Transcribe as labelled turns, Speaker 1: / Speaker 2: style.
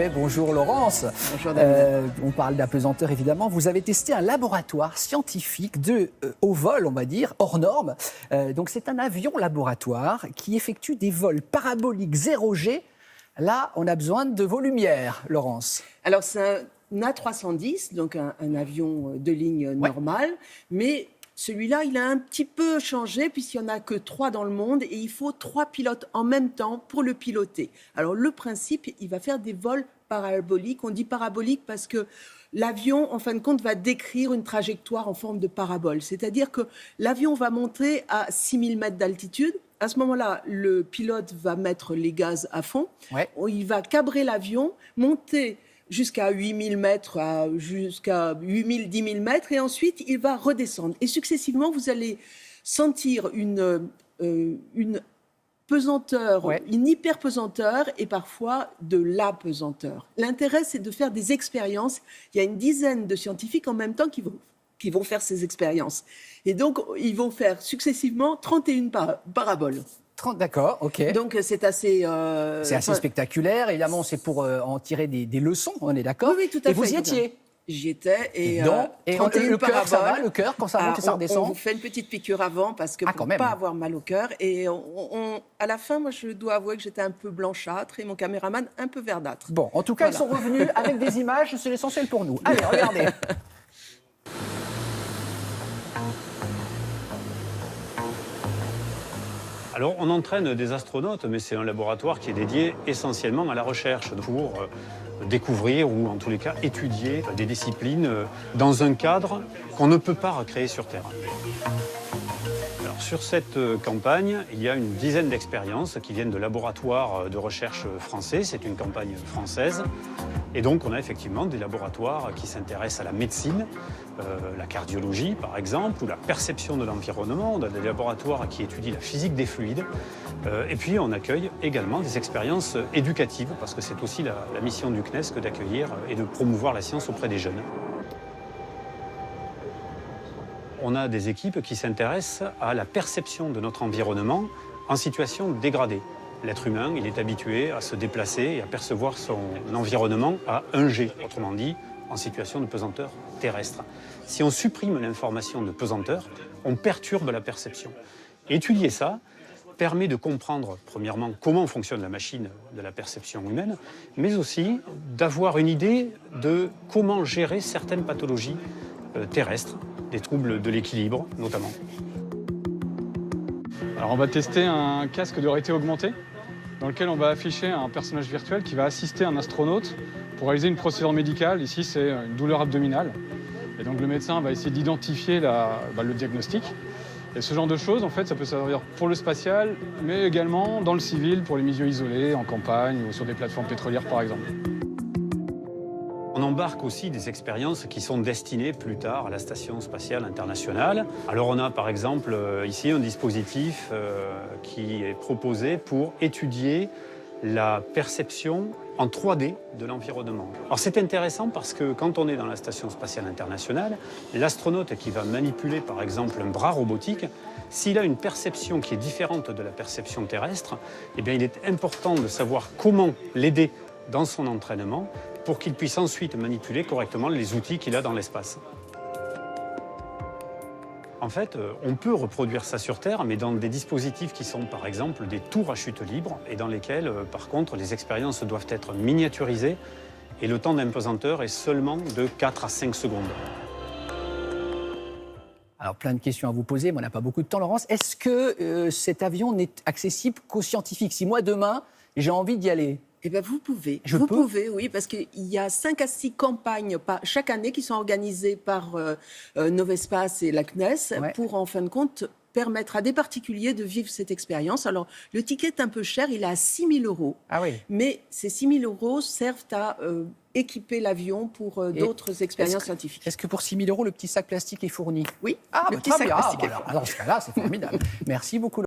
Speaker 1: fait. Bonjour Laurence.
Speaker 2: Bonjour David.
Speaker 1: On parle d'apesanteur évidemment. Vous avez testé un laboratoire scientifique au vol, on va dire, hors norme. Donc c'est un avion laboratoire qui effectue des vols paraboliques 0G. Là, on a besoin de vos lumières, Laurence.
Speaker 2: Alors c'est un A310, donc un avion de ligne normale, mais celui-là, il a un petit peu changé puisqu'il n'y en a que 3 dans le monde et il faut 3 pilotes en même temps pour le piloter. Alors le principe, il va faire des vols paraboliques. On dit parabolique parce que l'avion, en fin de compte, va décrire une trajectoire en forme de parabole. C'est-à-dire que l'avion va monter à 6000 mètres d'altitude. À ce moment-là, le pilote va mettre les gaz à fond. Il va cabrer l'avion, monter jusqu'à 8000 mètres, jusqu'à 8000, 10 000 mètres, et ensuite, il va redescendre. Et successivement, vous allez sentir une pesanteur, une hyperpesanteur et parfois de l'apesanteur. L'intérêt, c'est de faire des expériences. Il y a une dizaine de scientifiques en même temps qui vont faire ces expériences. Et donc, ils vont faire successivement 31 paraboles.
Speaker 1: D'accord, ok.
Speaker 2: Donc c'est assez...
Speaker 1: c'est assez spectaculaire. Évidemment, c'est pour en tirer des leçons, on est d'accord?
Speaker 2: Oui, tout à fait.
Speaker 1: Et vous y étiez?
Speaker 2: J'y étais. Et
Speaker 1: le cœur, ça va? Le cœur, quand ça monte et ça redescend?
Speaker 2: On vous fait une petite piqûre avant parce que pour ne pas avoir mal au cœur. Et à la fin, moi, je dois avouer que j'étais un peu blanchâtre et mon caméraman un peu verdâtre.
Speaker 1: Bon, en tout cas, Ils sont revenus avec des images. C'est l'essentiel pour nous. Allez, regardez.
Speaker 3: Alors, on entraîne des astronautes, mais c'est un laboratoire qui est dédié essentiellement à la recherche pour découvrir ou, en tous les cas, étudier des disciplines dans un cadre qu'on ne peut pas recréer sur Terre. Alors, sur cette campagne, il y a une dizaine d'expériences qui viennent de laboratoires de recherche français. C'est une campagne française. Et donc, on a effectivement des laboratoires qui s'intéressent à la médecine, la cardiologie, par exemple, ou la perception de l'environnement. On a des laboratoires qui étudient la physique des fluides. Et puis, on accueille également des expériences éducatives, parce que c'est aussi la mission du CNES que d'accueillir et de promouvoir la science auprès des jeunes. On a des équipes qui s'intéressent à la perception de notre environnement en situation dégradée. L'être humain, il est habitué à se déplacer et à percevoir son environnement à 1G, autrement dit, en situation de pesanteur terrestre. Si on supprime l'information de pesanteur, on perturbe la perception. Étudier ça permet de comprendre, premièrement, comment fonctionne la machine de la perception humaine, mais aussi d'avoir une idée de comment gérer certaines pathologies terrestres, des troubles de l'équilibre notamment.
Speaker 4: Alors on va tester un casque de réalité augmentée dans lequel on va afficher un personnage virtuel qui va assister un astronaute pour réaliser une procédure médicale. Ici, c'est une douleur abdominale. Et donc le médecin va essayer d'identifier le diagnostic. Et ce genre de choses, en fait, ça peut servir pour le spatial, mais également dans le civil, pour les milieux isolés, en campagne ou sur des plateformes pétrolières, par exemple.
Speaker 3: On embarque aussi des expériences qui sont destinées plus tard à la Station spatiale internationale. Alors on a par exemple ici un dispositif qui est proposé pour étudier la perception en 3D de l'environnement. Alors c'est intéressant parce que quand on est dans la Station spatiale internationale, l'astronaute qui va manipuler par exemple un bras robotique, s'il a une perception qui est différente de la perception terrestre, eh bien il est important de savoir comment l'aider dans son entraînement pour qu'il puisse ensuite manipuler correctement les outils qu'il a dans l'espace. En fait, on peut reproduire ça sur Terre, mais dans des dispositifs qui sont par exemple des tours à chute libre et dans lesquels, par contre, les expériences doivent être miniaturisées et le temps d'impesanteur est seulement de 4 à 5 secondes.
Speaker 1: Alors, plein de questions à vous poser, mais on n'a pas beaucoup de temps, Laurence. Est-ce que cet avion n'est accessible qu'aux scientifiques? Si moi, demain, j'ai envie d'y aller,
Speaker 2: eh bien, vous pouvez.
Speaker 1: Vous
Speaker 2: pouvez, oui, parce qu'il y a 5 à 6 campagnes chaque année qui sont organisées par Novespace et la CNES pour, en fin de compte, permettre à des particuliers de vivre cette expérience. Alors, le ticket est un peu cher, il est à 6 000 €.
Speaker 1: Ah oui.
Speaker 2: Mais ces 6 000 € servent à équiper l'avion pour d'autres expériences scientifiques.
Speaker 1: Est-ce que pour 6 000 €, le petit sac plastique est fourni?
Speaker 2: Oui,
Speaker 1: le
Speaker 2: petit sac plastique est
Speaker 1: fourni. Alors, dans ce cas-là, c'est formidable. Merci beaucoup.